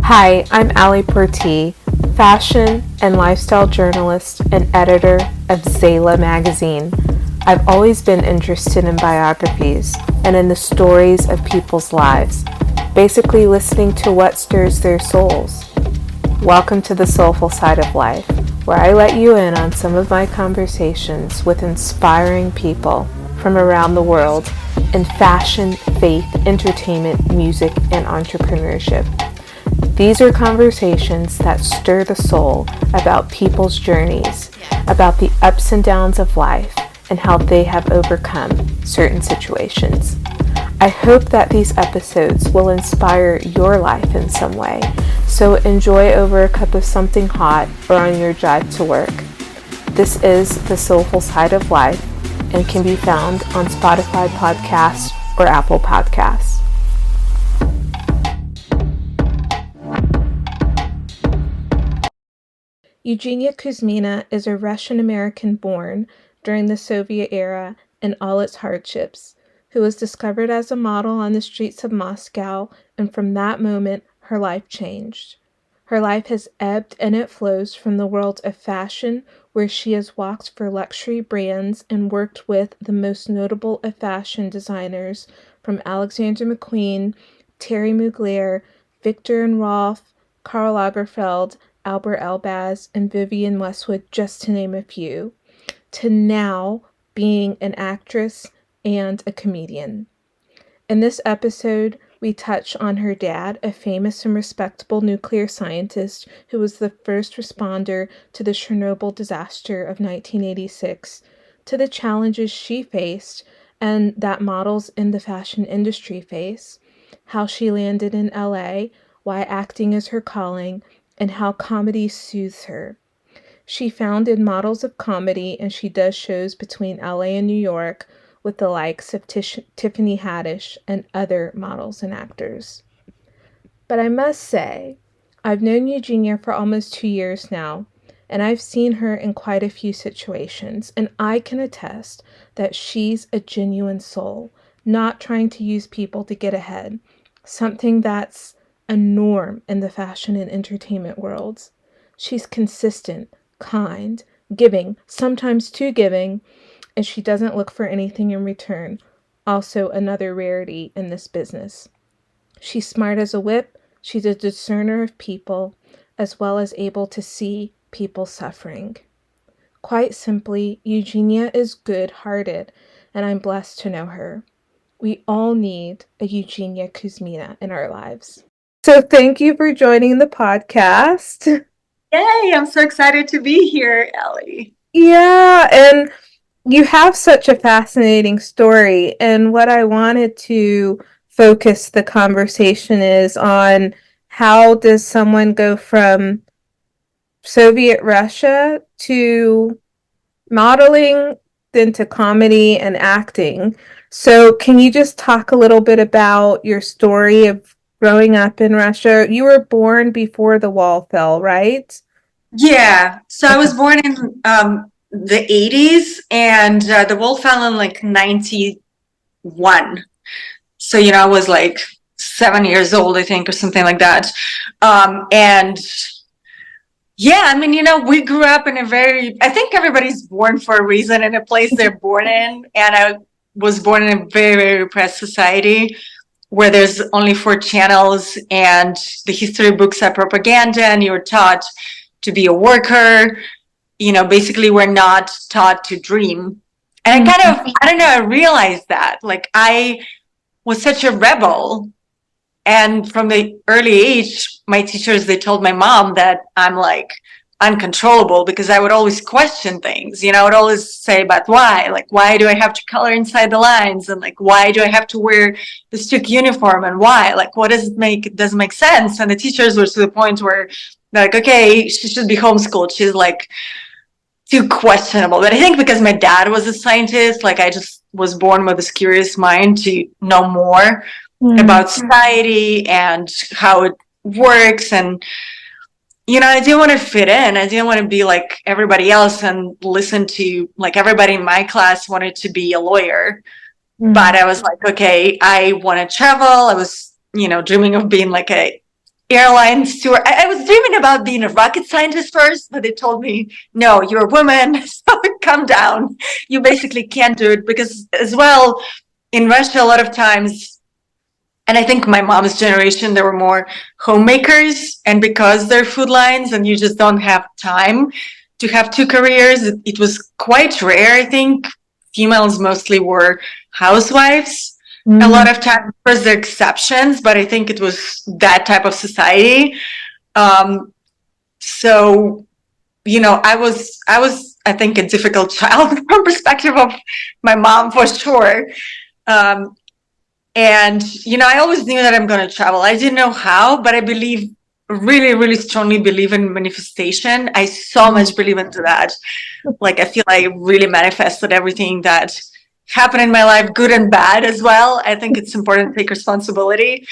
Hi, I'm Ali Porti, fashion and lifestyle journalist and editor of Zayla magazine. I've always been interested in biographies and in the stories of people's lives, basically listening to what stirs their souls. Welcome to the soulful side of life, where I let you in on some of my conversations with inspiring people from around the world in fashion, faith, entertainment, music, and entrepreneurship. These are conversations that stir the soul about people's journeys, about the ups and downs of life, and how they have overcome certain situations. I hope that these episodes will inspire your life in some way, so enjoy over a cup of something hot or on your drive to work. This is The Soulful Side of Life and can be found on Spotify Podcasts or Apple Podcasts. Eugenia Kuzmina is a Russian-American born during the Soviet era and all its hardships, who was discovered as a model on the streets of Moscow, and from that moment, her life changed. Her life has ebbed and it flows from the world of fashion, where she has walked for luxury brands and worked with the most notable of fashion designers, from Alexander McQueen, Terry Mugler, Viktor&Rolf, Karl Lagerfeld, Alber Elbaz, and Vivienne Westwood, just to name a few, to now being an actress and a comedian. In this episode, we touch on her dad, a famous and respectable nuclear scientist who was the first responder to the Chernobyl disaster of 1986, to the challenges she faced and that models in the fashion industry face, how she landed in LA, why acting is her calling, and how comedy soothes her. She founded Models of Comedy, and she does shows between LA and New York with the likes of Tiffany Haddish and other models and actors. But I must say, I've known Eugenia for almost 2 years now, and I've seen her in quite a few situations, and I can attest that she's a genuine soul, not trying to use people to get ahead, something that's a norm in the fashion and entertainment worlds. She's consistent, kind, giving, sometimes too giving, and she doesn't look for anything in return. Also another rarity in this business. She's smart as a whip. She's a discerner of people, as well as able to see people suffering. Quite simply, Eugenia is good-hearted, and I'm blessed to know her. We all need a Eugenia Kuzmina in our lives. So thank you for joining the podcast. Yay, I'm so excited to be here, Ellie. Yeah, and you have such a fascinating story. And what I wanted to focus the conversation is on how does someone go from Soviet Russia to modeling, then to comedy and acting. So can you just talk a little bit about your story of growing up in Russia? You were born before the wall fell, right? Yeah, so I was born in the 80s, and the wall fell in like 91. So, I was like 7 years old, I think, or something like that. And yeah, I mean, we grew up in I think everybody's born for a reason in a place they're born in. And I was born in a very, very repressed society where there's only 4 channels and the history books are propaganda, and you're taught to be a worker. Basically we're not taught to dream. And I don't know, I realized that. Like, I was such a rebel. And from the early age, my teachers, they told my mom that I'm like uncontrollable because I would always question things. I would always say, but why? Like, why do I have to color inside the lines? And like, why do I have to wear the strict uniform? And why? Like, what does it doesn't make sense? And the teachers were to the point where they're like, okay, she should be homeschooled. She's like too questionable. But I think because my dad was a scientist, like, I just was born with this curious mind to know more about society and how it works. And I didn't want to fit in. I didn't want to be like everybody else and listen to, like, everybody in my class wanted to be a lawyer. But I was like, okay, I want to travel. I was dreaming of being like a airlines tour. I was dreaming about being a rocket scientist first, but they told me, no, you're a woman, so calm down. You basically can't do it because, as well, in Russia, a lot of times, and I think my mom's generation, there were more homemakers, and because they're food lines and you just don't have time to have two careers, it was quite rare. I think females mostly were housewives. A lot of times, of course, there are exceptions, but I think it was that type of society. So, I think, a difficult child from perspective of my mom, for sure. And, I always knew that I'm going to travel. I didn't know how, but I really, really strongly believe in manifestation. I so much believe into that. Like, I feel I really manifested everything that happened in my life, good and bad as well. I think it's important to take responsibility.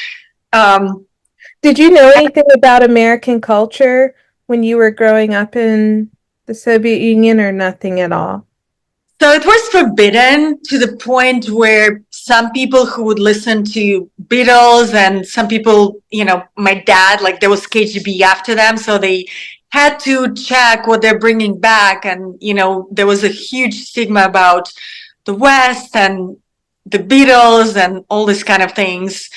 Did you know anything about American culture when you were growing up in the Soviet Union, or nothing at all? So it was forbidden to the point where some people who would listen to Beatles, and some people, my dad, like, there was KGB after them, so they had to check what they're bringing back. And, there was a huge stigma about the West and the Beatles and all these kind of things.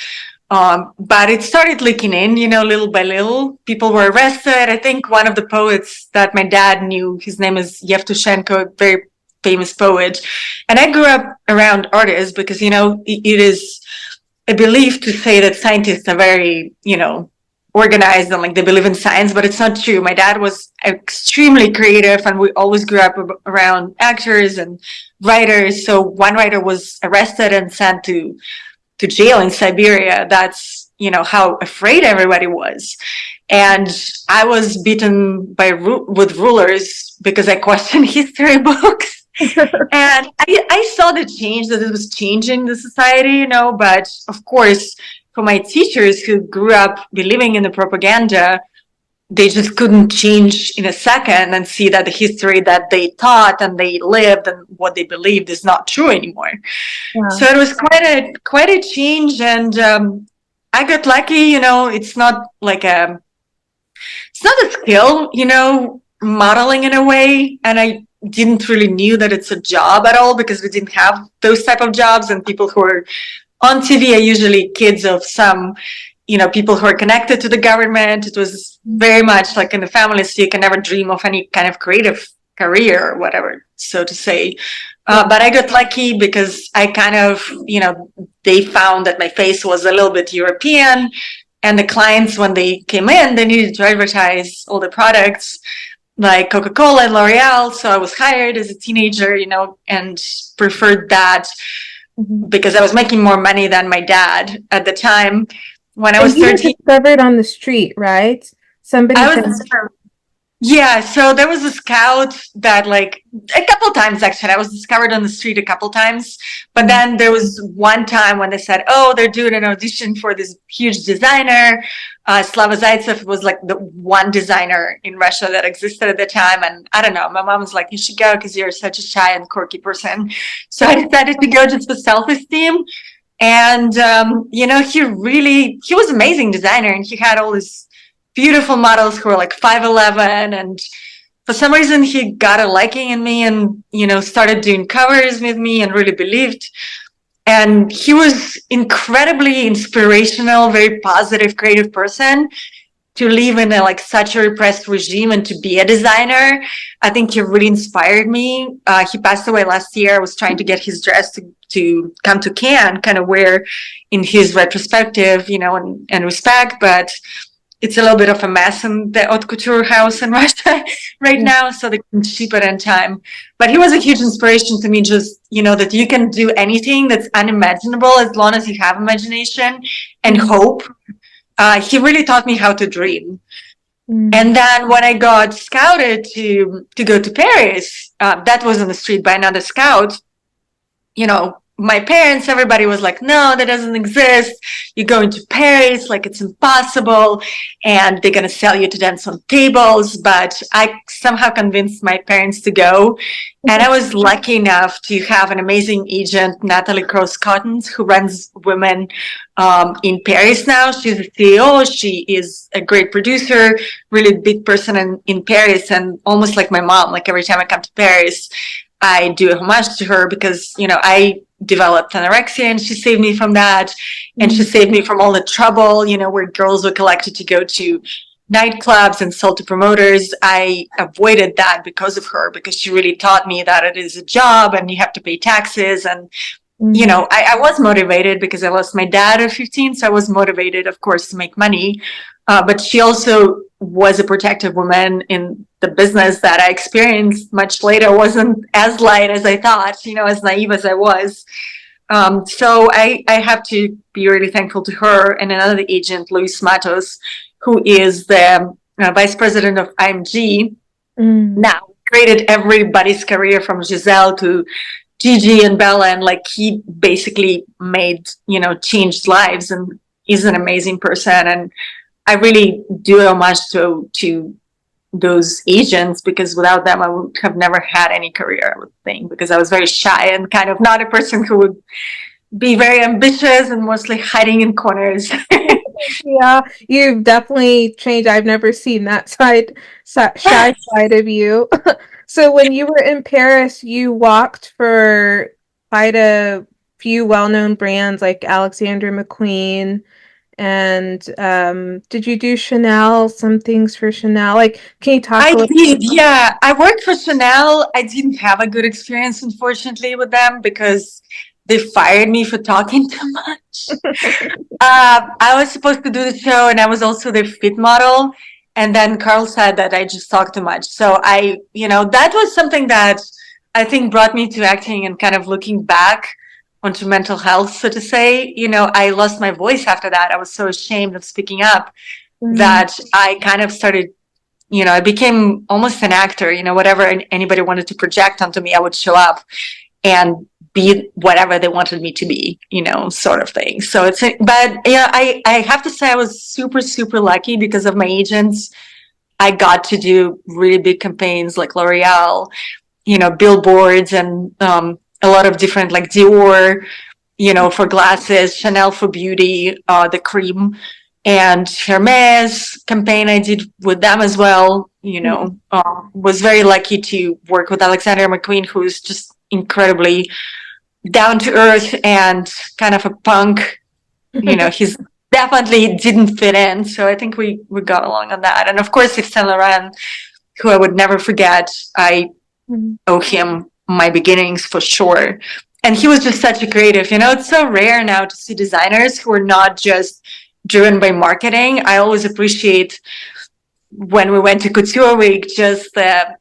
But it started leaking in, little by little. People were arrested. I think one of the poets that my dad knew, his name is Yevtushenko, a very famous poet. And I grew up around artists because, it is a belief to say that scientists are very, organized and, like, they believe in science, but it's not true. My dad was extremely creative, and we always grew up around actors and writers. So one writer was arrested and sent to jail in Siberia. That's, how afraid everybody was. And I was beaten with rulers because I questioned history books. And I saw the change, that it was changing the society, but of course, for my teachers who grew up believing in the propaganda, they just couldn't change in a second and see that the history that they taught and they lived and what they believed is not true anymore. Yeah. So it was quite a change, and I got lucky. It's not a skill, modeling in a way, and I didn't really knew that it's a job at all because we didn't have those type of jobs, and people who are on TV are usually kids of some, people who are connected to the government. It was very much like in the family, so you can never dream of any kind of creative career or whatever, so to say. But I got lucky because I kind of, they found that my face was a little bit European, and the clients, when they came in, they needed to advertise all the products like Coca-Cola and L'Oreal. So I was hired as a teenager, and preferred that because I was making more money than my dad at the time. When I was 13, discovered on the street, right? Somebody. Yeah, so there was a scout that, like, a couple times actually, I was discovered on the street a couple times, but then there was one time when they said, oh, they're doing an audition for this huge designer. Slava Zaitsev was like the one designer in Russia that existed at the time, and I don't know, my mom was like, you should go because you're such a shy and quirky person. So I decided to go just for self-esteem. And, he was an amazing designer, and he had all this beautiful models who were like 5'11", and for some reason he got a liking in me and, started doing covers with me and really believed. And he was incredibly inspirational, very positive, creative person to live in such a repressed regime and to be a designer. I think he really inspired me. He passed away last year. I was trying to get his dress to come to Cannes, kind of wear in his retrospective, and respect, but it's a little bit of a mess in the haute couture house in Russia right now, so they couldn't ship it in time. But he was a huge inspiration to me, just, that you can do anything that's unimaginable as long as you have imagination and hope. He really taught me how to dream. And then when I got scouted to go to Paris, that was on the street by another scout, my parents, everybody was like, no, that doesn't exist. You're going to Paris, like it's impossible. And they're going to sell you to dance on tables. But I somehow convinced my parents to go. And I was lucky enough to have an amazing agent, Natalie Cross-Cottons, who runs women in Paris now. She's a CEO. She is a great producer, really big person in Paris, and almost like my mom. Like every time I come to Paris, I do a homage to her because, I developed anorexia and she saved me from that. And she saved me from all the trouble, where girls were collected to go to nightclubs and sold to promoters. I avoided that because of her, because she really taught me that it is a job and you have to pay taxes. And, I was motivated because I lost my dad at 15. So I was motivated, of course, to make money. But she also was a protective woman in the business that I experienced much later. Wasn't as light as I thought, as naive as I was. So I have to be really thankful to her and another agent, Luis Matos, who is the vice president of IMG. Now, created everybody's career from Giselle to Gigi and Bella, and like he basically made, changed lives, and is an amazing person. And I really do homage to those agents, because without them, I would have never had any career, I would think, because I was very shy and kind of not a person who would be very ambitious and mostly hiding in corners. Yeah, you've definitely changed. I've never seen that shy side of you. So when you were in Paris, you walked for quite a few well-known brands like Alexander McQueen. And did you do Chanel, some things for Chanel? Like, can you talk I a little? did, yeah. I worked for Chanel. I didn't have a good experience, unfortunately, with them because they fired me for talking too much. I was supposed to do the show, and I was also the fit model. And then Carl said that I just talked too much. So that was something that I think brought me to acting, and kind of looking back onto mental health, so to say. I lost my voice after that. I was so ashamed of speaking up that I kind of started, I became almost an actor. Whatever anybody wanted to project onto me, I would show up and be whatever they wanted me to be, sort of thing. So but I have to say I was super, super lucky because of my agents. I got to do really big campaigns like L'Oreal, billboards, and a lot of different, like Dior, for glasses, Chanel for beauty, the cream, and Hermes campaign I did with them as well. Was very lucky to work with Alexander McQueen, who's just incredibly down to earth and kind of a punk. He's definitely didn't fit in. So I think we got along on that. And of course, Yves Saint Laurent, who I would never forget. I owe him my beginnings for sure. And he was just such a creative. It's so rare now to see designers who are not just driven by marketing. I always appreciate when we went to Couture Week, just the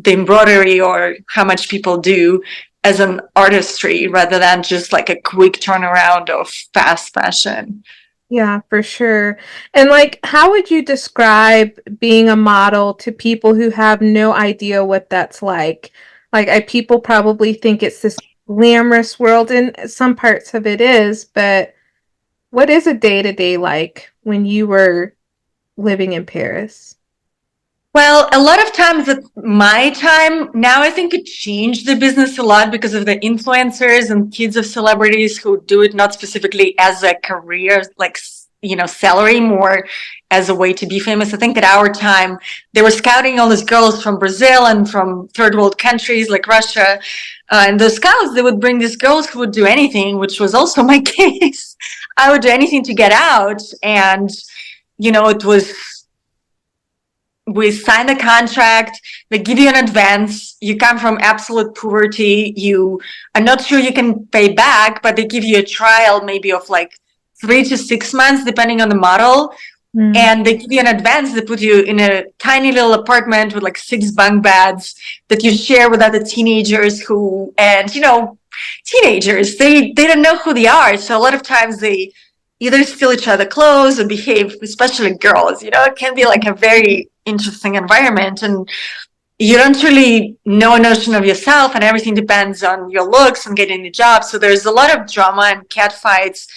embroidery or how much people do as an artistry rather than just like a quick turnaround of fast fashion. Yeah, for sure. And like, how would you describe being a model to people who have no idea what that's like? Like, people probably think it's this glamorous world, and some parts of it is, but what is a day-to-day like when you were living in Paris? Well, a lot of times at my time, now I think it changed the business a lot because of the influencers and kids of celebrities who do it not specifically as a career, like, salary, more as a way to be famous. I think at our time, they were scouting all these girls from Brazil and from third world countries like Russia. And the scouts, they would bring these girls who would do anything, which was also my case. I would do anything to get out. And, it was, we sign the contract, they give you an advance, you come from absolute poverty, you are not sure you can pay back, but they give you a trial maybe of like 3 to 6 months, depending on the model. And they give you an advance. They put you in a tiny little apartment with like 6 bunk beds that you share with other teenagers teenagers, they don't know who they are. So a lot of times they either steal each other clothes or behave, especially girls, it can be like a very interesting environment. And you don't really know a notion of yourself, and everything depends on your looks and getting the job. So there's a lot of drama and catfights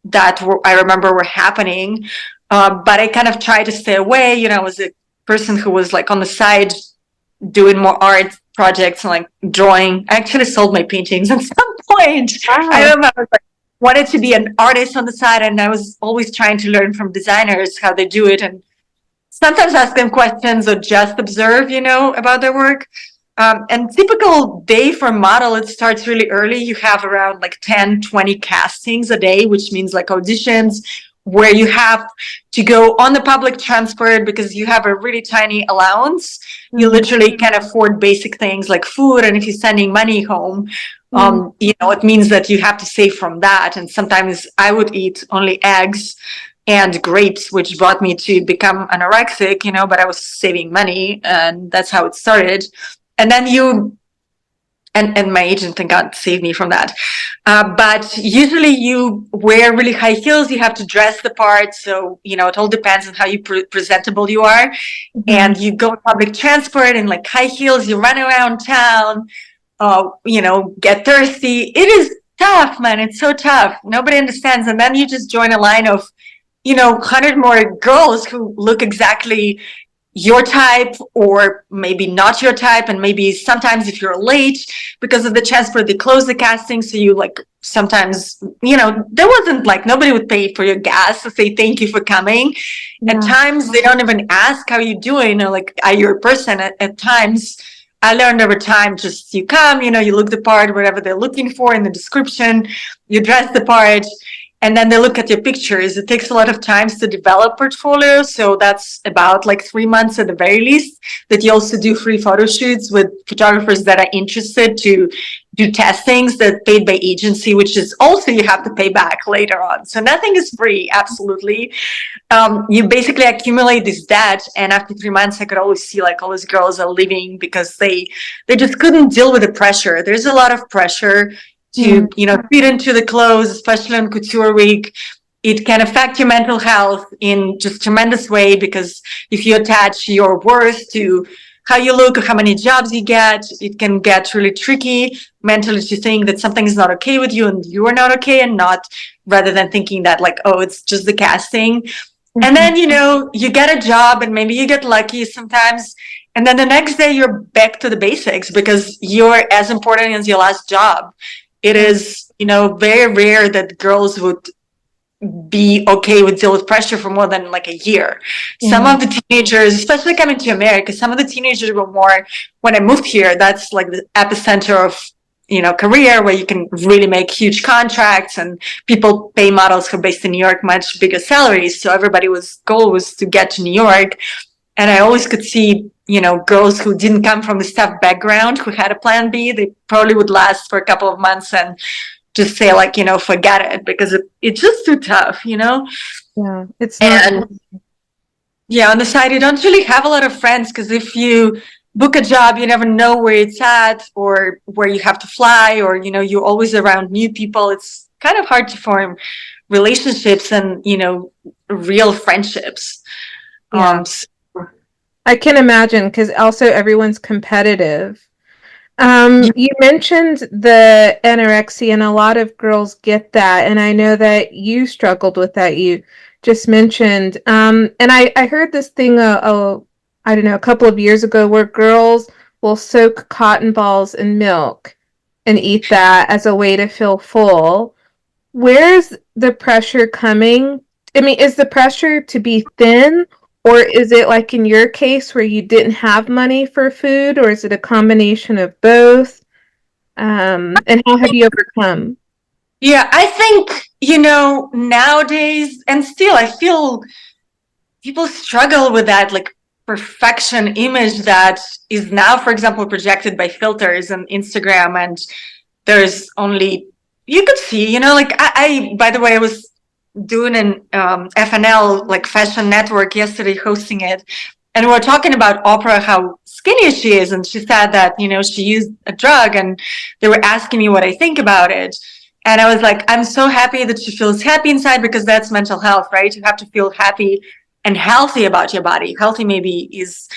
that I remember were happening. But I kind of tried to stay away. You know, I was a person who was like on the side doing more art projects and like drawing. I actually sold my paintings at some point. Wow. I remember I was like, wanted to be an artist on the side, and I was always trying to learn from designers how they do it, and sometimes ask them questions or just observe, you know, about their work. And typical day for model, it starts really early. You have around like 10, 20 castings a day, which means like auditions where you have to go on the public transport because you have a really tiny allowance. You literally can afford basic things like food. And if you're sending money home, you know, it means that you have to save from that. And sometimes I would eat only eggs and grapes, which brought me to become anorexic, you know, but I was saving money, and that's how it started. And then and my agent, thank God, saved me from that. But usually you wear really high heels, you have to dress the part. So, you know, it all depends on how presentable you are. And you go on public transport in like high heels, you run around town, you know, get thirsty. It is tough, man. It's so tough. Nobody understands. And then you just join a line of, you know, 100 more girls who look exactly your type or maybe not your type. And maybe sometimes if you're late because of the transport, they close the casting. So you like sometimes, you know, there wasn't like nobody would pay for your gas to say thank you for coming. At times they don't even ask how you doing or like are you a person. At times I learned over time, just you come, you know, you look the part, whatever they're looking for in the description, you dress the part, and then they look at your pictures. It takes a lot of time to develop portfolio. So that's about like 3 months at the very least, that you also do free photo shoots with photographers that are interested to do testings that paid by agency, which is also you have to pay back later on. So nothing is free, absolutely. You basically accumulate this debt, and after 3 months I could always see like all these girls are leaving because they just couldn't deal with the pressure. There's a lot of pressure to, you know, fit into the clothes, especially on couture week. It can affect your mental health in just tremendous way, because if you attach your worth to how you look or how many jobs you get, it can get really tricky mentally to think that something is not okay with you and you are not okay, and not rather than thinking that like, oh, it's just the casting. And then, you know, you get a job and maybe you get lucky sometimes. And then the next day you're back to the basics because you're as important as your last job. It is, you know, very rare that girls would be okay with deal with pressure for more than like a year. Some of the teenagers, especially coming to America, some of the teenagers were more, when I moved here, that's like the epicenter of, you know, career where you can really make huge contracts, and people pay models who are based in New York much bigger salaries. So everybody's goal was to get to New York. And I always could see, you know, girls who didn't come from the tough background, who had a plan B, they probably would last for a couple of months and just say like, you know, forget it, because it's just too tough, you know? Yeah, it's not. And yeah, on the side, you don't really have a lot of friends, because if you book a job, you never know where it's at or where you have to fly, or, you know, you're always around new people. It's kind of hard to form relationships and, you know, real friendships. Yeah. I can imagine, because also everyone's competitive. You mentioned the anorexia, and a lot of girls get that, and I know that you struggled with that. You just mentioned, and I heard this thing, I don't know, a couple of years ago, where girls will soak cotton balls in milk and eat that as a way to feel full. Where's the pressure coming? I mean, is the pressure to be thin, or is it like in your case where you didn't have money for food, or is it a combination of both? And how have you overcome? Yeah, I think, you know, nowadays, and still, I feel people struggle with that like perfection image that is now, for example, projected by filters and Instagram. And there's only, you could see, you know, like I by the way, I was doing an FNL, like Fashion Network, yesterday, hosting it. And we were talking about Oprah, how skinny she is. And she said that, you know, she used a drug, and they were asking me what I think about it. And I was like, I'm so happy that she feels happy inside, because that's mental health, right? You have to feel happy and healthy about your body. Healthy maybe is,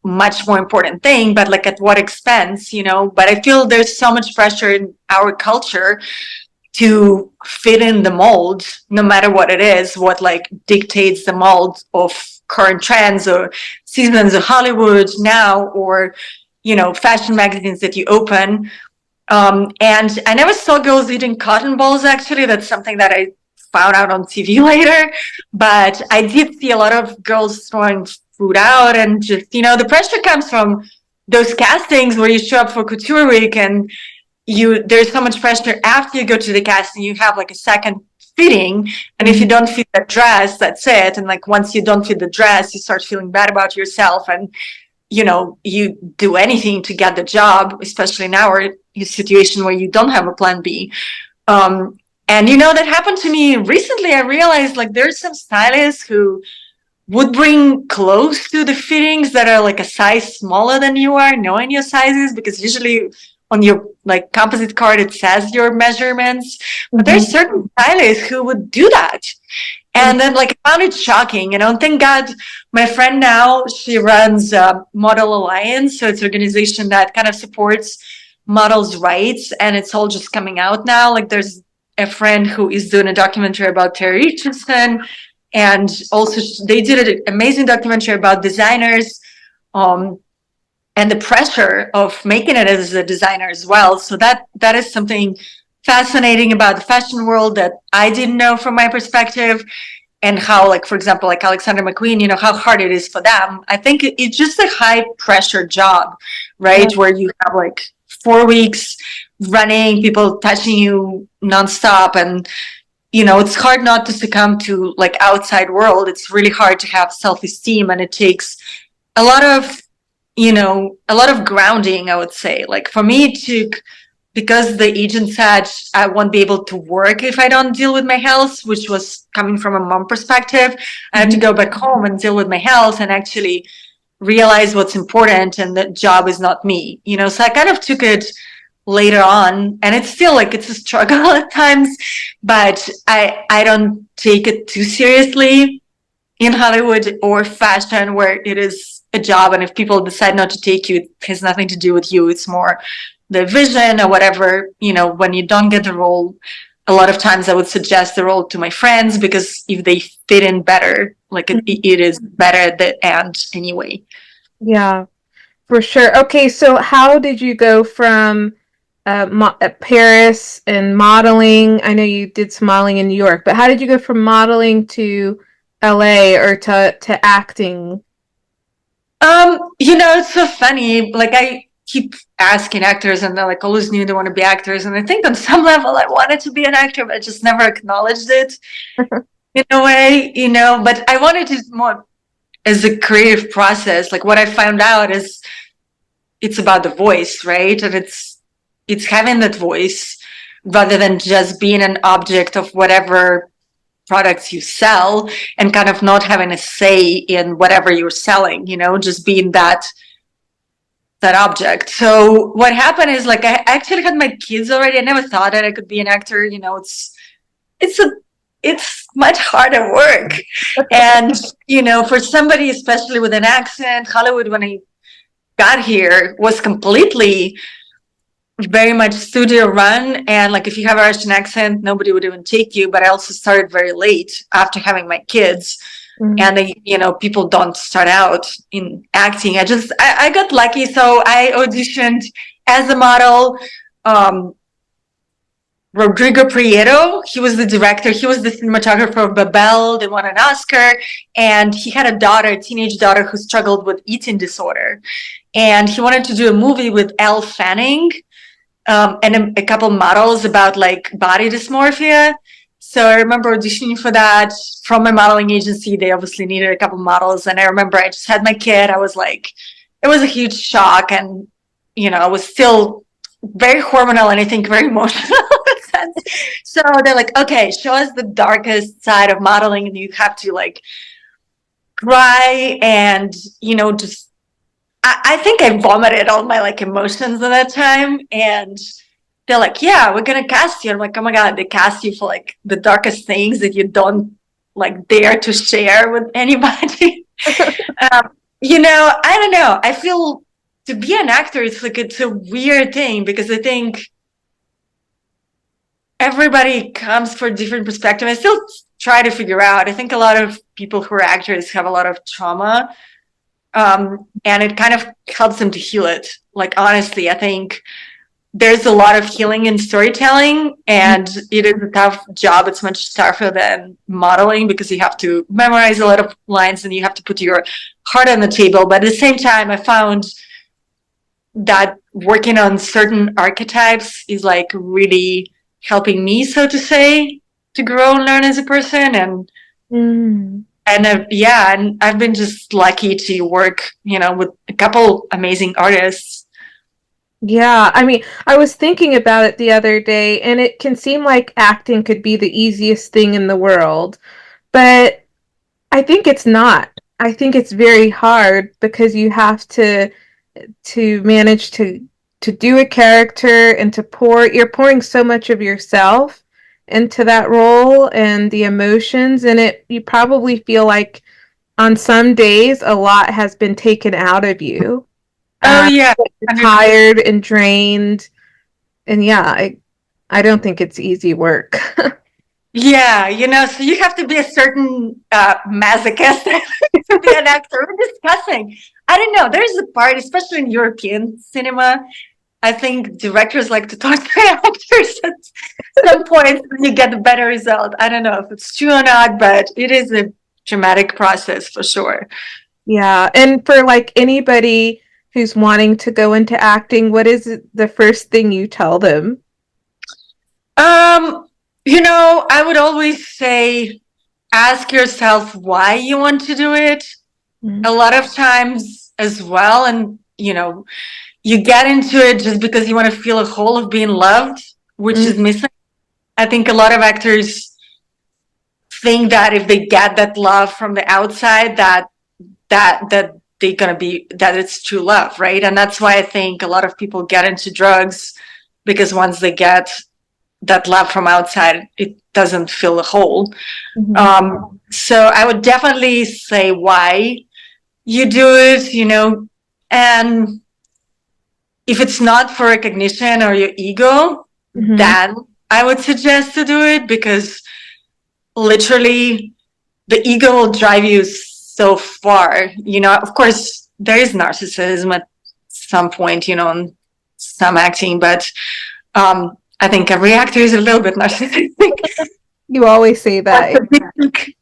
much more important thing, but like at what expense, but I feel there's so much pressure in our culture to fit in the mold, no matter what it is, what like dictates the mold of current trends or seasons of Hollywood now, or, fashion magazines that you open. And I never saw girls eating cotton balls, actually. That's something that I found out on TV later. But I did see a lot of girls throwing food out, and just, the pressure comes from those castings where you show up for Couture Week, and there's so much pressure after you go to the casting. You have like a second fitting, and if you don't fit the dress, that's it. And like once you don't fit the dress, you start feeling bad about yourself, and you do anything to get the job, especially in our situation where you don't have a plan B. And that happened to me recently. I realized like there's some stylists who would bring clothes to the fittings that are like a size smaller than you are, knowing your sizes, because usually on your like composite card it says your measurements. But there's certain stylists who would do that. And then like I found it shocking, thank God my friend now, she runs Model Alliance. So it's an organization that kind of supports models' rights, and it's all just coming out now. Like there's a friend who is doing a documentary about Terry Richardson, and also they did an amazing documentary about designers and the pressure of making it as a designer as well. So that is something fascinating about the fashion world that I didn't know from my perspective, and how, like, for example, like Alexander McQueen, how hard it is for them. I think it's just a high pressure job, right? Where you have like 4 weeks running, people touching you nonstop, and it's hard not to succumb to like outside world. It's really hard to have self-esteem, and it takes a lot of grounding, I would say. Like for me, it took, because the agent said I won't be able to work if I don't deal with my health, which was coming from a mom perspective. I had to go back home and deal with my health and actually realize what's important, and that job is not me, so I kind of took it later on, and it's still like it's a struggle at times, but I don't take it too seriously in Hollywood or fashion, where it is a job, and if people decide not to take you, it has nothing to do with you. It's more the vision or whatever. When you don't get the role, a lot of times I would suggest the role to my friends, because if they fit in better, like it is better at the end anyway. Yeah, for sure. Okay, so how did you go from Paris and modeling? I know you did some modeling in New York, but how did you go from modeling to LA, or to acting? It's so funny. Like I keep asking actors, and they're like always knew they want to be actors. And I think on some level I wanted to be an actor, but I just never acknowledged it in a way, but I wanted it more as a creative process. Like what I found out is it's about the voice, right? And it's having that voice rather than just being an object of whatever products you sell, and kind of not having a say in whatever you're selling, just being that object. So what happened is, like, I actually had my kids already. I never thought that I could be an actor. It's much harder work. And, for somebody, especially with an accent, Hollywood, when I got here, was completely very much studio run, and like if you have a Russian accent, nobody would even take you. But I also started very late after having my kids, and people don't start out in acting. I got lucky, so I auditioned as a model. Rodrigo Prieto, he was the director, he was the cinematographer of Babel. They won an Oscar, and he had a teenage daughter who struggled with eating disorder, and he wanted to do a movie with Elle Fanning and a couple models about like body dysmorphia. So I remember auditioning for that from my modeling agency. They obviously needed a couple models, and I remember I just had my kid. I was like, it was a huge shock, and I was still very hormonal and I think very emotional. So they're like, okay, show us the darkest side of modeling, and you have to like cry and just I think I vomited all my like emotions at that time, and they're like, yeah, we're gonna cast you. I'm like, oh my god, they cast you for like the darkest things that you don't like dare to share with anybody. I don't know. I feel to be an actor, it's a weird thing because I think everybody comes for a different perspective. I still try to figure out. I think a lot of people who are actors have a lot of trauma, and it kind of helps them to heal it. Like, honestly, I think there's a lot of healing in storytelling, and it is a tough job. It's much tougher than modeling because you have to memorize a lot of lines and you have to put your heart on the table. But at the same time, I found that working on certain archetypes is like really helping me, so to say, to grow and learn as a person. And I've been just lucky to work, with a couple amazing artists. Yeah, I mean, I was thinking about it the other day, and it can seem like acting could be the easiest thing in the world, but I think it's not. I think it's very hard because you have to manage to do a character and you're pouring so much of yourself into that role and the emotions, and you probably feel like on some days a lot has been taken out of you. Oh Uh, yeah. you're tired and drained, and yeah, I don't think it's easy work. Yeah, so you have to be a certain masochist to be an actor. We're discussing. I don't know. There's a part, especially in European cinema, I think directors like to talk to actors at some point when you get a better result. I don't know if it's true or not, but it is a dramatic process for sure. Yeah, and for like anybody who's wanting to go into acting, what is the first thing you tell them? Um, I would always say ask yourself why you want to do it. Mm. A lot of times as well, and you get into it just because you want to feel a whole of being loved, which Mm. is missing. I think a lot of actors think that if they get that love from the outside, that they're gonna be that it's true love, right? And that's why I think a lot of people get into drugs because once they get that love from outside, it doesn't fill the hole. Mhm. So I would definitely say why you do it, and if it's not for recognition or your ego, Mhm. then I would suggest to do it because literally the ego will drive you so far. Of course, there is narcissism at some point, in some acting, but I think every actor is a little bit narcissistic. You always say that.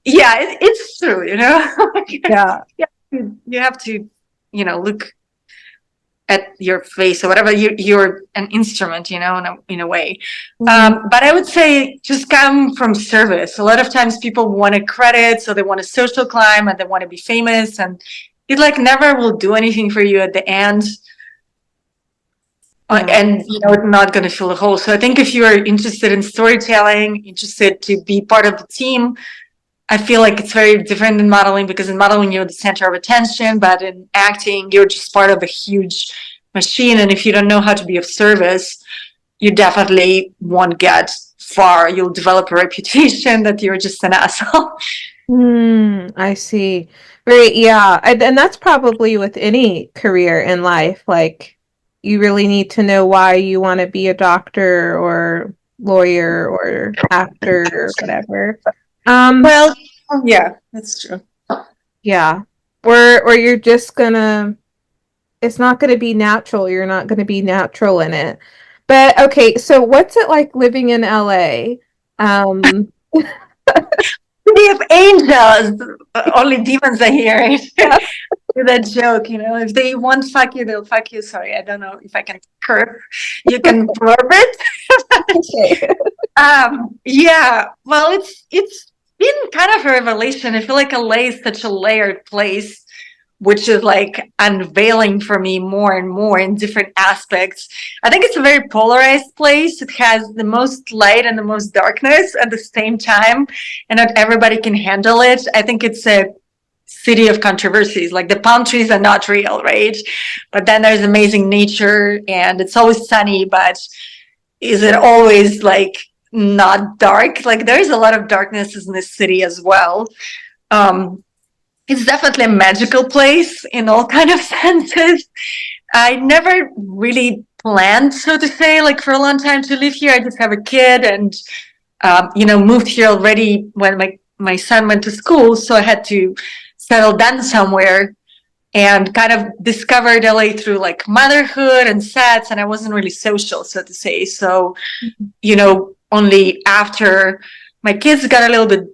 Yeah, it's true, Yeah. Yeah, you have to, look at your face or whatever. You're an instrument, in a way. Mhm. But I would say just come from service. A lot of times people want a credit, so they want a social climb and they want to be famous, and it like never will do anything for you at the end. Yeah. And it's not going to fill a hole. So I think if you are interested in storytelling, interested to be part of the team, I feel like it's very different in modeling because in modeling you're the center of attention, but in acting you're just part of a huge machine. And if you don't know how to be of service, you definitely won't get far. You'll develop a reputation that you're just an asshole. I see. Right, yeah. And that's probably with any career in life. Like, you really need to know why you want to be a doctor or lawyer or actor or whatever. Um, Well, yeah, that's true. yeah. Or you're just gonna, it's not gonna be natural. You're not gonna be natural in it. But okay, so what's it like living in LA? Um, City of angels, only demons are here. yeah. That joke, if they want fuck you, they'll fuck you. Sorry, I don't know if I can curse. You can blurb it. Okay. Yeah, well, it's been kind of a revelation. I feel like LA is such a layered place, which is like unveiling for me more and more in different aspects. I think it's a very polarized place. It has the most light and the most darkness at the same time, and not everybody can handle it. I think it's a city of controversies. Like the palm trees are not real, right? But then there's amazing nature and it's always sunny, but is it always like not dark? Like there's a lot of darkness in this city as well. Um, it's definitely a magical place in all kind of senses. I never really planned, so to say, like for a long time to live here. I just have a kid and, moved here already when my son went to school. So I had to settle down somewhere and kind of discovered LA through like motherhood and sets. And I wasn't really social, so to say. So, only after my kids got a little bit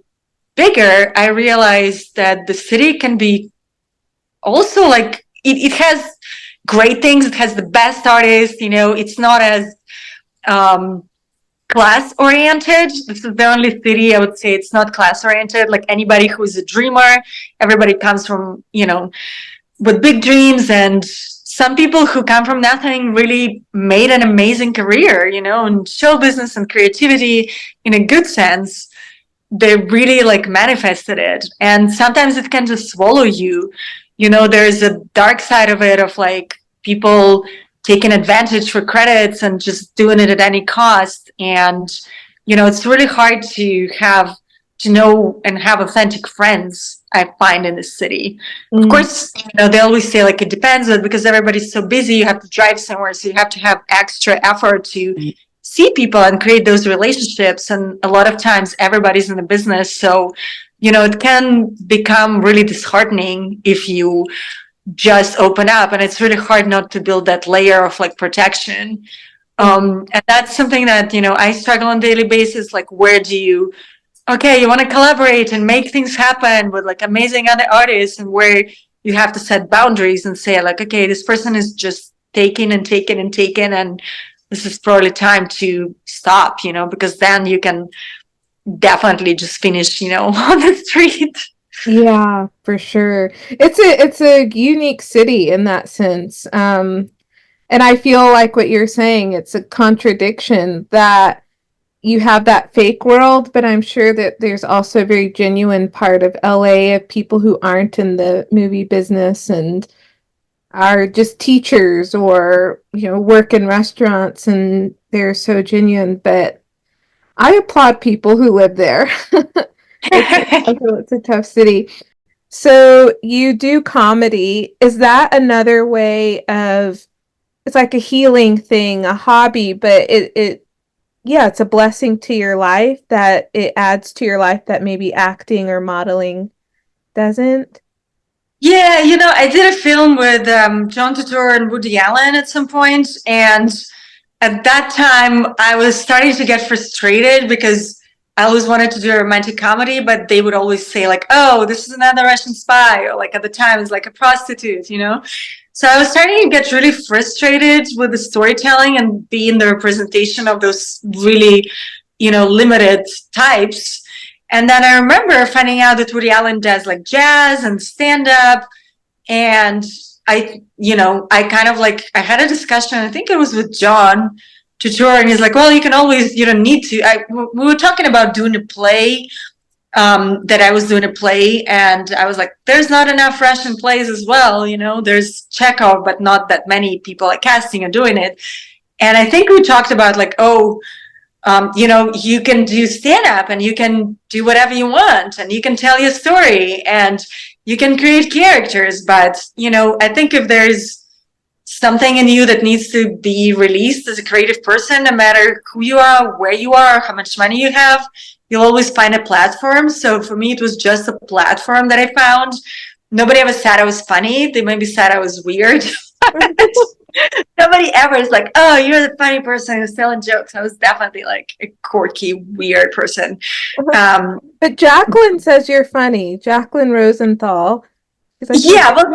bigger, I realized that the city can be also like it has great things. It has the best artists. It's not as class oriented. This is the only city I would say it's not class oriented. Like anybody who's a dreamer, everybody comes from with big dreams, and some people who come from nothing really made an amazing career. In show business and creativity in a good sense. They really like manifested it, and sometimes it can just swallow you. There's a dark side of it, of like people taking advantage for credits and just doing it at any cost. And it's really hard to know and have authentic friends, I find, in this city. Of course, they always say like it depends, but because everybody's so busy, you have to drive somewhere, so you have to have extra effort to see people and create those relationships. And a lot of times everybody's in the business, so it can become really disheartening if you just open up, and it's really hard not to build that layer of like protection. And that's something that I struggle on a daily basis. Like, where do you want to collaborate and make things happen with like amazing other artists, and where you have to set boundaries and say like, okay, this person is just taking and taking and taking, and this is probably time to stop, because then you can definitely just finish, on the street. Yeah, for sure. It's a unique city in that sense. And I feel like what you're saying, it's a contradiction that you have that fake world, but I'm sure that there's also a very genuine part of LA of people who aren't in the movie business and are just teachers or, work in restaurants, and they're so genuine. But I applaud people who live there. It's a tough city. So you do comedy. Is that another way of, it's like a healing thing, a hobby, but yeah, it's a blessing to your life that it adds to your life that maybe acting or modeling doesn't? Yeah, I did a film with John Turturro and Woody Allen at some point, and at that time I was starting to get frustrated because I always wanted to do a romantic comedy, but they would always say like, "Oh, this is another Russian spy," or like at the time it's like a prostitute, So I was starting to get really frustrated with the storytelling and being the representation of those really, limited types. And then I remember finding out that Woody Allen does like jazz and stand up. And I kind of like, I had a discussion, I think it was with John Turturro, and he's like, well, you can always, you don't need to. We were talking about doing a play, that I was doing a play, and I was like, there's not enough Russian plays as well. There's Chekhov, but not that many people are casting and doing it. And I think we talked about like, you can do stand-up and you can do whatever you want and you can tell your story and you can create characters. But, I think if there's something in you that needs to be released as a creative person, no matter who you are, where you are, how much money you have, you'll always find a platform. So for me, it was just a platform that I found. Nobody ever said I was funny. They maybe said I was weird. Nobody ever is like, oh, you're the funny person who's telling jokes. I was definitely like a quirky, weird person. But Jacqueline says you're funny. Jacqueline Rosenthal. Like, yeah, well,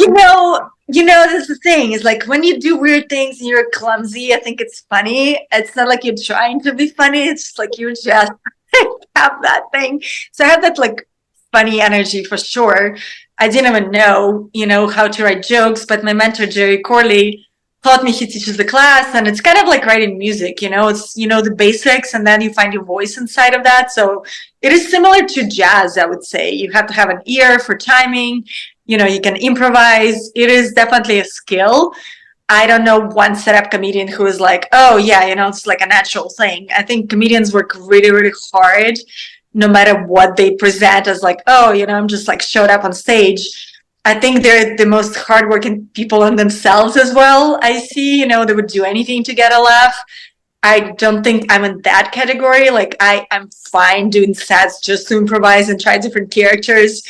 this is the thing. Is like when you do weird things and you're clumsy, I think it's funny. It's not like you're trying to be funny. It's just like you just have that thing. So I have that like funny energy for sure. I didn't even know, how to write jokes, but my mentor, Jerry Corley, taught me. He teaches the class, and it's kind of like writing music, it's, the basics, and then you find your voice inside of that. So it is similar to jazz, I would say. You have to have an ear for timing. You can improvise. It is definitely a skill. I don't know one stand-up comedian who is like, oh yeah, it's like a natural thing. I think comedians work really, really hard, no matter what they present as like, oh, I'm just like showed up on stage. I think they're the most hardworking people on themselves as well. I see, they would do anything to get a laugh. I don't think I'm in that category. Like I'm fine doing sets just to improvise and try different characters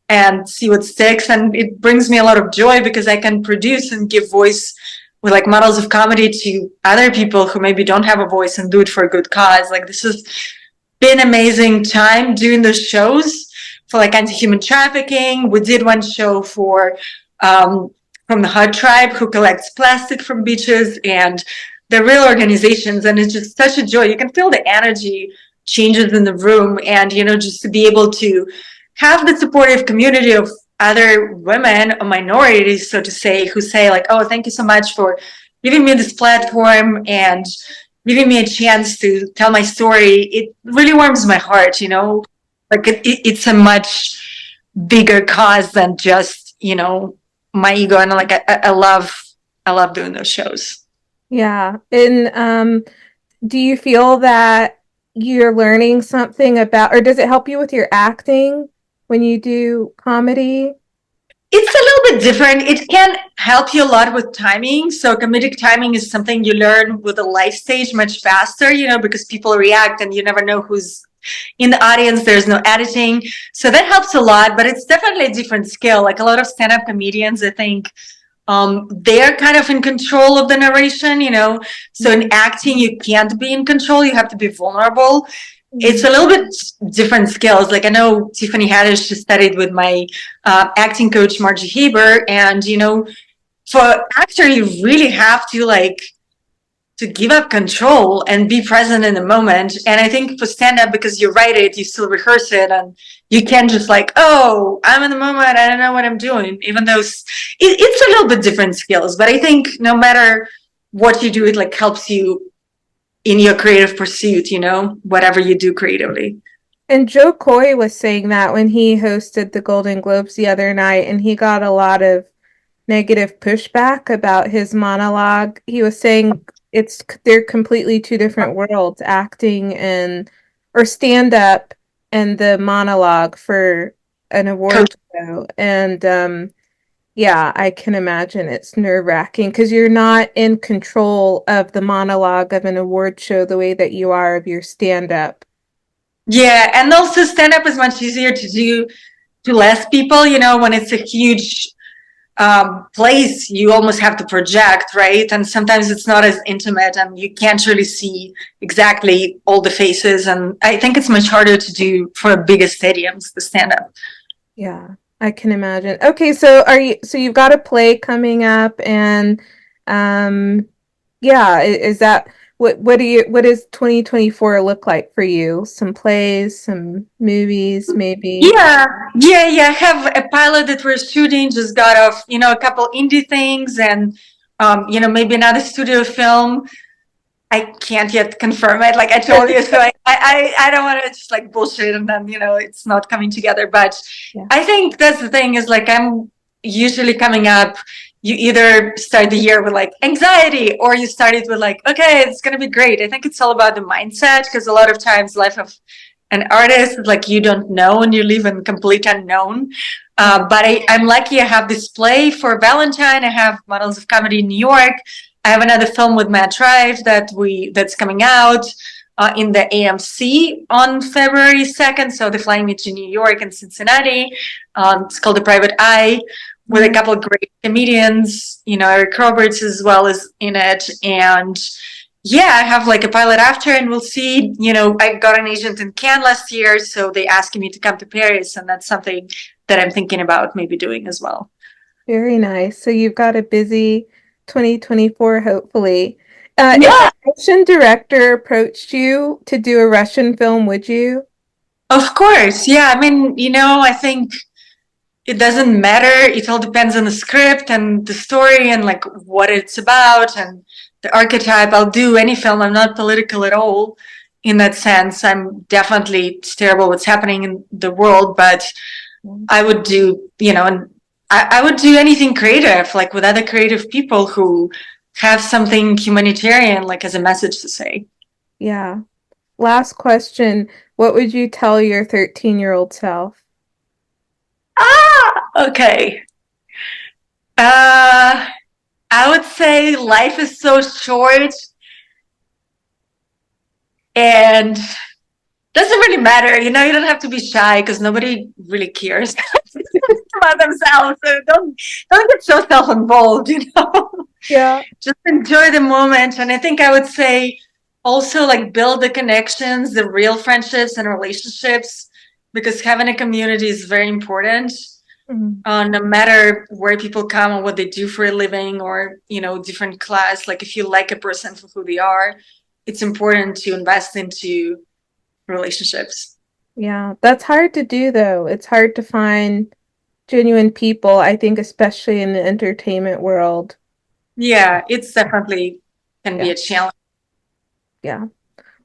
and see what sticks. And it brings me a lot of joy because I can produce and give voice with like models of comedy to other people who maybe don't have a voice and do it for a good cause. Like this has been amazing time doing those shows for like anti-human trafficking. We did one show for from the Hut Tribe who collects plastic from beaches, and they're real organizations, and it's just such a joy. You can feel the energy changes in the room, and just to be able to have the supportive community of other women or minorities, so to say, who say like, oh, thank you so much for giving me this platform and giving me a chance to tell my story. It really warms my heart, like it's a much bigger cause than just my ego, and like I love doing those shows. Yeah. And do you feel that you're learning something about, or does it help you with your acting when you do comedy? It's a little bit different. It can help you a lot with timing. So comedic timing is something you learn with a live stage much faster, because people react and you never know who's in the audience. There's no editing. So that helps a lot, but it's definitely a different skill. Like a lot of stand-up comedians, I think they're kind of in control of the narration, So in acting, you can't be in control. You have to be vulnerable. It's a little bit different skills. Like I know Tiffany Haddish just studied with my acting coach, Margie Haber. And, for actor, you really have to to give up control and be present in the moment. And I think for stand-up, because you write it, you still rehearse it, and you can't just like, oh, I'm in the moment, I don't know what I'm doing, even though it's a little bit different skills. But I think no matter what you do, it like helps you in your creative pursuit, whatever you do creatively. And Joe Coy was saying that when he hosted the Golden Globes the other night, and he got a lot of negative pushback about his monologue. He was saying they're completely two different worlds, acting and or stand up and the monologue for an award show. And yeah, I can imagine it's nerve-wracking because you're not in control of the monologue of an award show the way that you are of your stand up. Yeah, and also stand up is much easier to do to less people, when it's a huge place, you almost have to project, right? And sometimes it's not as intimate and you can't really see exactly all the faces. And I think it's much harder to do for bigger stadiums, the stand up. Yeah, I can imagine. Okay, so you've got a play coming up, and yeah, is that what does 2024 look like for you? Some plays, some movies, maybe? Yeah. I have a pilot that we're shooting, just got off, a couple indie things, and maybe another studio film. I can't yet confirm it, like I told you. So I don't want to just like bullshit and then, it's not coming together. But Yeah. I think that's the thing is like I'm usually coming up, you either start the year with like anxiety or you start it with like, okay, it's going to be great. I think it's all about the mindset because a lot of times life of an artist is like you don't know and you live in complete unknown. But I'm lucky I have this play for Valentine. I have Models of Comedy in New York. I have another film with Matt Rife that's coming out in the AMC on February 2nd. So they're flying me to New York and Cincinnati. It's called The Private Eye with a couple of great comedians. Eric Roberts as well is in it. And yeah, I have like a pilot after, and we'll see. I got an agent in Cannes last year, so they asking me to come to Paris, and that's something that I'm thinking about maybe doing as well. Very nice. So you've got a busy 2024, hopefully. If Yeah, a Russian director approached you to do a Russian film, would you? of course. Yeah, I mean, I think it doesn't matter. It all depends on the script and the story and like what it's about and the archetype. I'll do any film. I'm not political at all in that sense. I'm definitely it's terrible what's happening in the world, but I would do, and I would do anything creative, like with other creative people who have something humanitarian, like as a message to say. Yeah. Last question. What would you tell your 13-year-old self? Okay. I would say life is so short and doesn't really matter. You don't have to be shy because nobody really cares about themselves. So don't get so self-involved, Yeah. Just enjoy the moment. And I think I would say also like build the connections, the real friendships and relationships, because having a community is very important. No matter where people come and what they do for a living or, different class, like if you like a person for who they are, it's important to invest into relationships. Yeah, that's hard to do though. It's hard to find genuine people, I think, especially in the entertainment world. Yeah, it's definitely can be Yeah. a challenge. Yeah.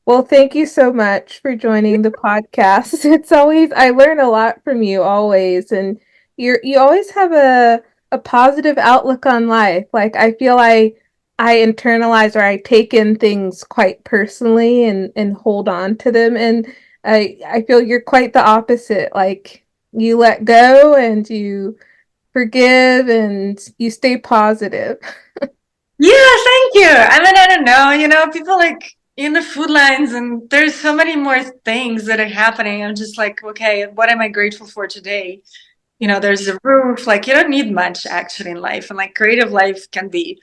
Well, thank you so much for joining the podcast. I learn a lot from you always, and you always have a positive outlook on life. Like I feel I internalize or I take in things quite personally and hold on to them, and I feel you're quite the opposite. Like you let go and you forgive and you stay positive. Yeah, thank you. I mean, I don't know, people like in the food lines and there's so many more things that are happening. I'm just like, okay, what am I grateful for today? Yeah. There's a roof, like you don't need much actually in life. And like creative life can be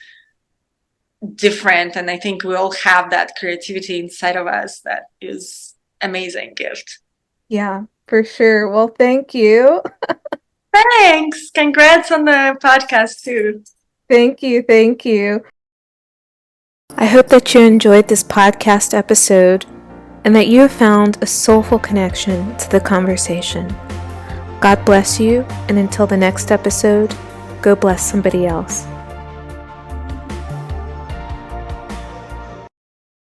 different. And I think we all have that creativity inside of us that is amazing gift. Yeah, for sure. Well, thank you. Thanks. Congrats on the podcast too. Thank you. Thank you. I hope that you enjoyed this podcast episode and that you have found a soulful connection to the conversation. God bless you, and until the next episode, go bless somebody else.